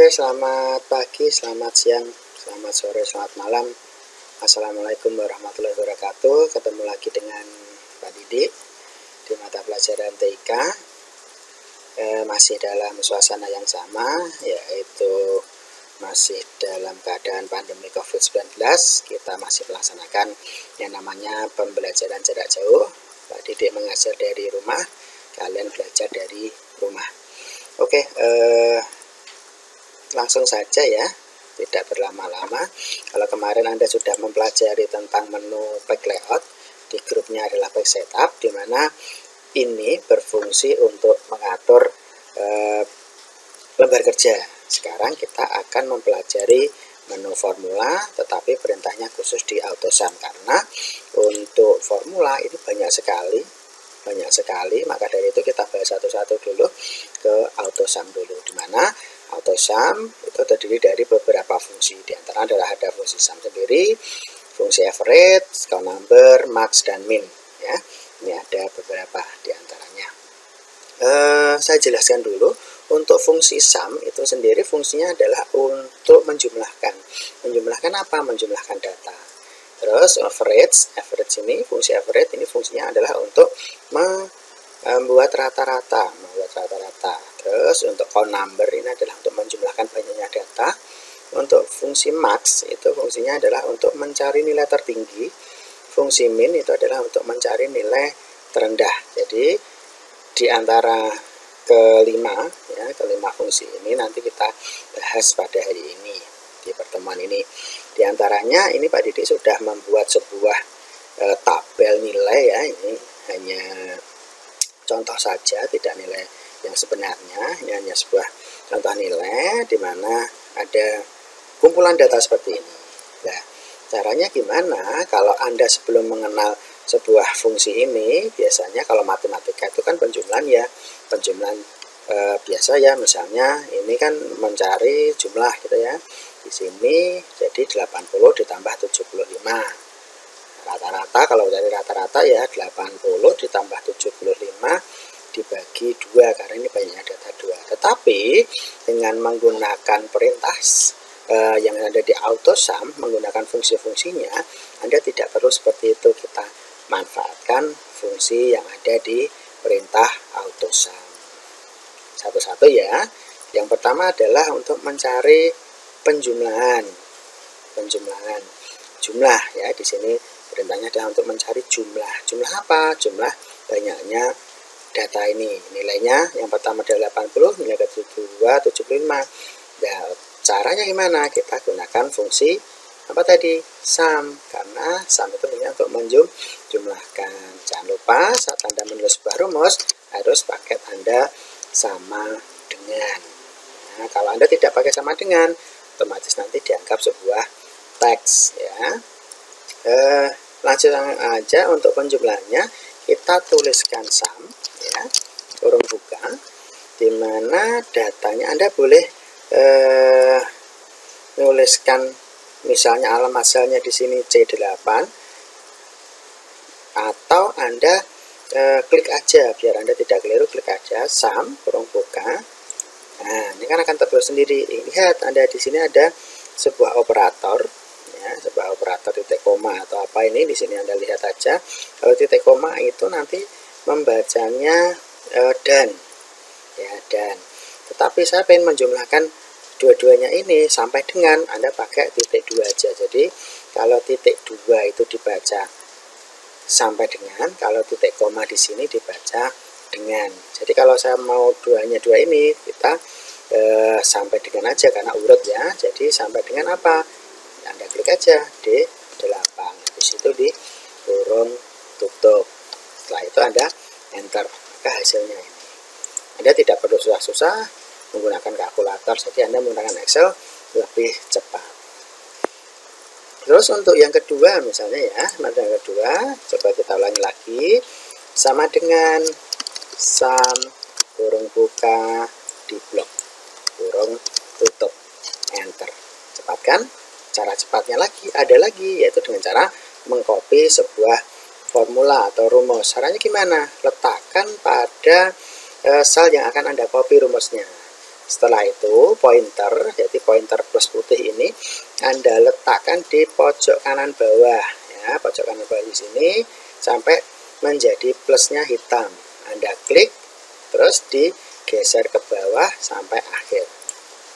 selamat pagi, selamat siang, selamat sore, selamat malam. Assalamualaikum warahmatullahi wabarakatuh. Ketemu lagi dengan Pak Didik di mata pelajaran TIK. Masih dalam suasana yang sama, yaitu masih dalam keadaan pandemi COVID-19. Kita masih melaksanakan yang namanya pembelajaran jarak jauh. Pak Didik mengajar dari rumah, kalian belajar dari rumah. Oke, langsung saja ya, tidak berlama-lama. Kalau kemarin Anda sudah mempelajari tentang menu page layout, di grupnya adalah page setup, di mana ini berfungsi untuk mengatur lembar kerja. Sekarang kita akan mempelajari menu formula, tetapi perintahnya khusus di AutoSum, karena untuk formula ini banyak sekali, maka dari itu kita bahas satu-satu dulu ke AutoSum dulu, di mana AutoSum itu terdiri dari beberapa fungsi. Di antara adalah ada fungsi sum sendiri, fungsi average, count number, max, dan min. Ya, ini ada beberapa di antaranya. Saya jelaskan dulu. Untuk fungsi sum itu sendiri fungsinya adalah untuk menjumlahkan. Menjumlahkan apa? Menjumlahkan data. Terus average ini, fungsi average ini fungsinya adalah untuk membuat rata-rata. Terus untuk count number ini adalah untuk menjumlahkan banyaknya data. Untuk fungsi max itu fungsinya adalah untuk mencari nilai tertinggi. Fungsi min itu adalah untuk mencari nilai terendah. Jadi di antara kelima fungsi ini nanti kita bahas pada hari ini di pertemuan ini. Di antaranya ini Pak Didik sudah membuat sebuah tabel nilai ya. Ini hanya contoh saja, tidak nilai yang sebenarnya. Ini hanya sebuah contoh nilai di mana ada kumpulan data seperti ini. Nah, caranya gimana? Kalau Anda sebelum mengenal sebuah fungsi ini, biasanya kalau matematika itu kan penjumlahan ya, biasa ya. Misalnya ini kan mencari jumlah gitu ya. Di sini jadi 80 ditambah 75. Rata-rata, kalau dari rata-rata ya 80 ditambah 75 dibagi 2, karena ini banyaknya data 2. Tetapi dengan menggunakan perintah yang ada di AutoSum, menggunakan fungsi-fungsinya, Anda tidak perlu seperti itu. Kita manfaatkan fungsi yang ada di perintah AutoSum. Satu-satu ya. Yang pertama adalah untuk mencari penjumlahan. Jumlah ya, di sini perintahnya adalah untuk mencari jumlah. Jumlah apa? Jumlah banyaknya data ini. Nilainya yang pertama adalah 80, nilai kedua 75. Nah, caranya gimana? Kita gunakan fungsi apa tadi? Sum, karena sum itu punya untuk menjumlahkan. Jangan lupa saat Anda menulis sebuah rumus harus paket Anda sama dengan. Nah, kalau Anda tidak pakai sama dengan, otomatis nanti dianggap sebuah teks ya. Langsung aja untuk penjumlahannya, kita tuliskan sum ya, kurung buka, di mana datanya Anda boleh nuliskan misalnya alamat selnya di sini C8, atau Anda klik aja biar Anda tidak keliru, klik aja sum kurung buka. Nah, ini kan akan terbuat sendiri. Lihat, Anda di sini ada sebuah operator ya, sebuah operator titik koma atau apa ini, di sini Anda lihat aja. Kalau titik koma itu nanti membacanya dan ya, dan. Tetapi saya ingin menjumlahkan dua-duanya ini sampai dengan, Anda pakai titik 2 aja. Jadi kalau titik 2 itu dibaca sampai dengan, kalau titik koma di sini dibaca dengan. Jadi kalau saya mau duanya dua ini, kita sampai dengan aja karena urut ya. Jadi sampai dengan apa? Anda klik aja D8, habis itu di kurung tutup. Setelah itu Anda enter, maka hasilnya ini. Anda tidak perlu susah-susah menggunakan kalkulator, jadi Anda menggunakan Excel lebih cepat. Terus untuk yang kedua misalnya ya, yang kedua coba kita ulangi lagi. Sama dengan sum kurung buka di blok kurung tutup, enter. Cepat kan? Cara cepatnya lagi ada lagi, yaitu dengan cara mengcopy sebuah formula atau rumus. Caranya gimana? Letakkan pada sel yang akan Anda copy rumusnya. Setelah itu pointer, jadi pointer plus putih ini Anda letakkan di pojok kanan bawah ya, pojok kanan bawah di sini sampai menjadi plusnya hitam. Anda klik terus digeser ke bawah sampai akhir.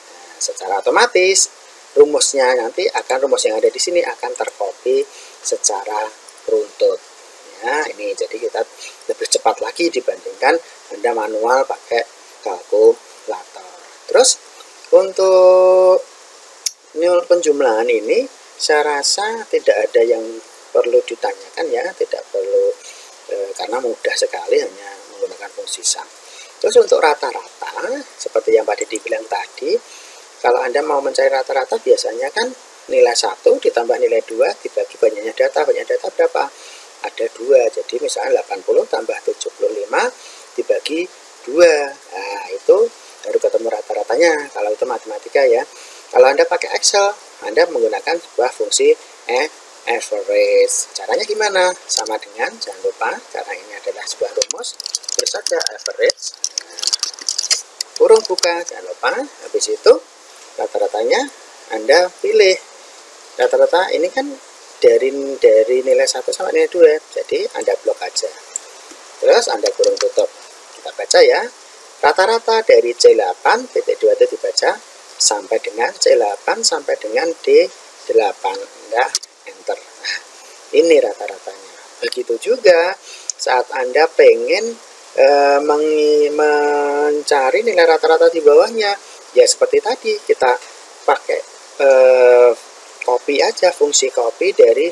Nah, secara otomatis rumusnya nanti rumus yang ada di sini akan tercopy secara runtut. Ya, ini jadi kita lebih cepat lagi dibandingkan Anda manual pakai kalkulator. Terus untuk penjumlahan ini saya rasa tidak ada yang perlu ditanyakan ya, tidak perlu karena mudah sekali hanya menggunakan fungsi sum. Terus untuk rata-rata seperti yang Pak Didi bilang tadi, kalau Anda mau mencari rata-rata biasanya kan nilai 1 ditambah nilai 2 dibagi banyaknya data. Banyak data berapa? Ada 2. Jadi misalnya 80 tambah 75 dibagi 2. Nah, itu baru ketemu rata-ratanya. Kalau itu matematika ya. Kalau Anda pakai Excel, Anda menggunakan sebuah fungsi average. Caranya gimana? Sama dengan, jangan lupa, karena ini adalah sebuah rumus, terus saja average, kurung buka, jangan lupa. Habis itu rata-ratanya Anda pilih. Rata-rata ini kan dari nilai 1 sampai nilai 2, jadi Anda blok aja. Terus Anda kurung tutup. Kita baca ya. Rata-rata dari C8 titik 2 itu dibaca sampai dengan C8 sampai dengan D8. Anda enter. Nah, ini rata-ratanya. Begitu juga saat Anda pengen mencari nilai rata-rata di bawahnya, ya seperti tadi kita pakai copy aja, fungsi copy dari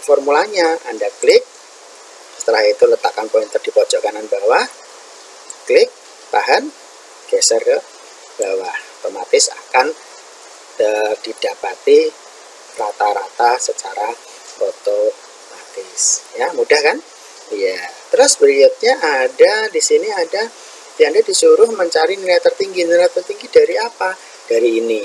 formulanya. Anda klik, setelah itu letakkan pointer di pojok kanan bawah, klik, tahan, geser ke bawah, otomatis akan didapati rata-rata secara otomatis. Ya, mudah kan? Iya. Terus berikutnya ada di sini ada Anda disuruh mencari nilai tertinggi. Nilai tertinggi dari apa? Dari ini.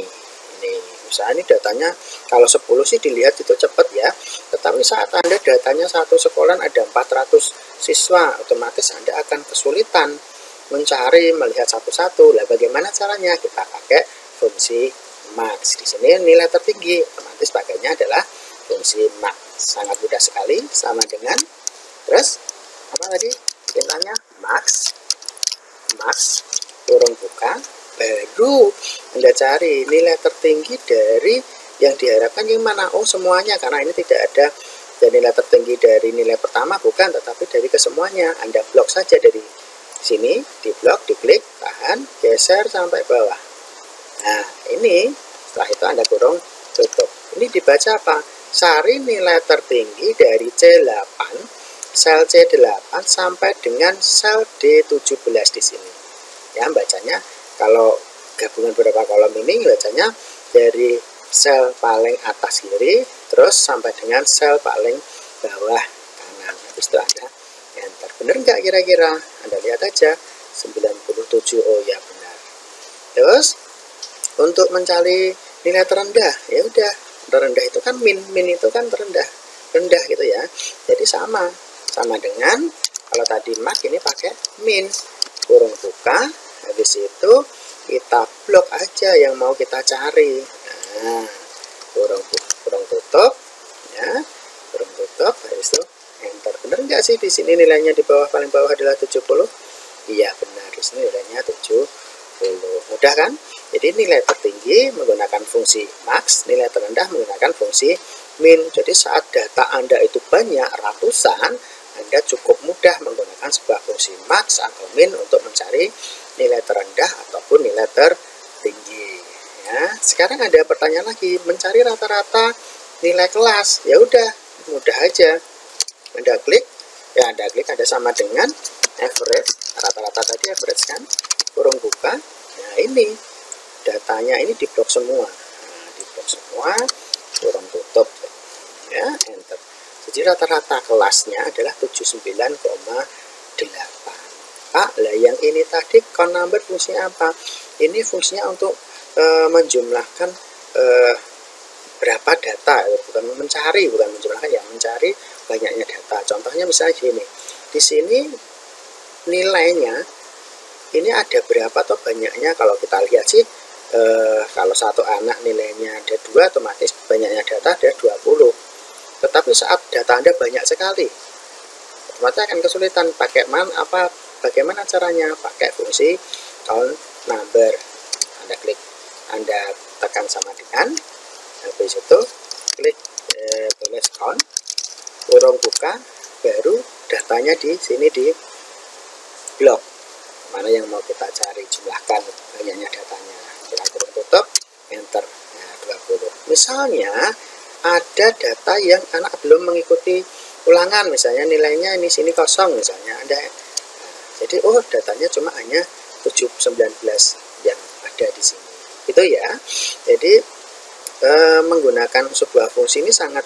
Misalnya ini datanya kalau 10 sih dilihat itu cepat ya. Tetapi saat Anda datanya satu sekolah ada 400 siswa, otomatis Anda akan kesulitan mencari, melihat satu-satu. Lah bagaimana caranya? Kita pakai fungsi max. Di sini nilai tertinggi, otomatis pakainya adalah fungsi max. Sangat mudah sekali, sama dengan terus apa tadi? Perintahnya max kurung buka, baru Anda cari nilai tertinggi dari yang diharapkan yang mana. Oh, semuanya, karena ini tidak ada dan nilai tertinggi dari nilai pertama, bukan, tetapi dari kesemuanya. Anda blok saja dari sini, di blok, diklik, tahan, geser sampai bawah. Nah, ini setelah itu Anda kurung tutup. Ini dibaca apa? Cari nilai tertinggi dari C8, sel C8 sampai dengan sel D17 di sini. Ya, bacanya kalau gabungan beberapa kolom ini bacanya dari sel paling atas kiri terus sampai dengan sel paling bawah kanan. Habis itu Anda enter. Benar nggak kira-kira? Anda lihat aja 97. Oh ya, benar. Terus untuk mencari nilai terendah, ya udah, terendah itu kan min itu kan rendah gitu ya. Jadi sama dengan kalau tadi max, ini pakai min, kurung buka, habis itu kita blok aja yang mau kita cari. Nah, kurung tutup ya, kurung tutup, habis itu enter. Benar nggak sih di sini nilainya di bawah, paling bawah adalah 70? Iya, benar, di sini nilainya 70. Mudah kan? Jadi nilai tertinggi menggunakan fungsi max, nilai terendah menggunakan fungsi min. Jadi saat data Anda itu banyak, ratusan, Anda cukup mudah menggunakan sebuah fungsi max atau min untuk mencari nilai terendah ataupun nilai tertinggi. Ya, sekarang ada pertanyaan lagi, mencari rata-rata nilai kelas. Ya udah, mudah aja. Anda klik, ada sama dengan average, rata-rata tadi average kan, kurung buka. Nah, ini datanya ini diblok semua. Nah, diblok semua, kurung tutup. Ya, enter. Jadi rata-rata kelasnya adalah 79,8. Pak, lah yang ini tadi count number fungsinya apa? Ini fungsinya untuk menjumlahkan berapa data, bukan menjumlahkan ya, mencari banyaknya data. Contohnya misalnya gini, di sini nilainya ini ada berapa atau banyaknya. Kalau kita lihat sih kalau satu anak nilainya ada 2, otomatis banyaknya data ada 20. Tetapi saat data Anda banyak sekali, otomatis akan kesulitan. Bagaimana caranya? Pakai fungsi count number. Anda klik, Anda tekan sama dengan, habis itu klik tulis count, kurung buka, baru datanya di sini di blok mana yang mau kita cari, jumlahkan banyaknya datanya, kita kurung tutup, enter. Nah, 20. Misalnya ada data yang anak belum mengikuti ulangan, misalnya nilainya ini sini kosong misalnya, jadi datanya cuma hanya 19 yang ada di sini, gitu ya. Jadi menggunakan sebuah fungsi ini sangat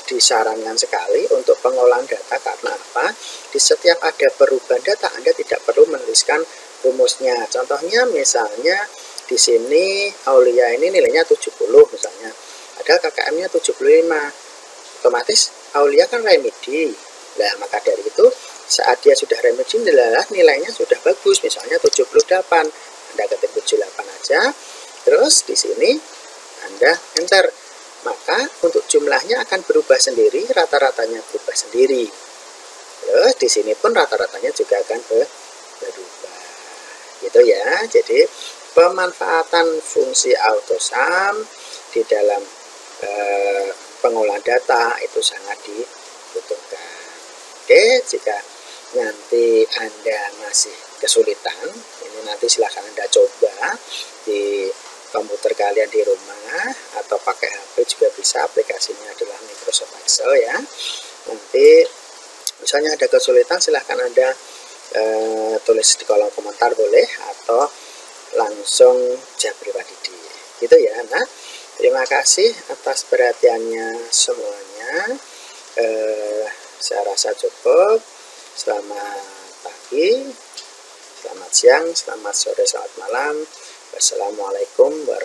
disarankan sekali untuk pengolahan data. Karena apa? Di setiap ada perubahan data, Anda tidak perlu menuliskan rumusnya. Contohnya misalnya di sini Aulia ini nilainya 70 misalnya, ada KKM-nya 75, otomatis Aulia kan remedi. Nah, maka dari itu saat dia sudah remedi, nilainya sudah bagus, misalnya 78, Anda ketik 78 aja, terus di sini Anda enter, maka untuk jumlahnya akan berubah sendiri, rata-ratanya berubah sendiri. Terus di sini pun rata-ratanya juga akan berubah, gitu ya. Jadi pemanfaatan fungsi AutoSum di dalam pengolahan data itu sangat dibutuhkan. Oke, jika nanti Anda masih kesulitan, ini nanti silahkan Anda coba di komputer kalian di rumah atau pakai HP juga bisa. Aplikasinya adalah Microsoft Excel ya. Nanti misalnya ada kesulitan, silahkan Anda tulis di kolom komentar boleh, atau langsung japri Wadidi, gitu ya. Nah, terima kasih atas perhatiannya semuanya. Saya rasa cukup. Selamat pagi, selamat siang, selamat sore, selamat malam. Wassalamualaikum warahmatullahi wabarakatuh.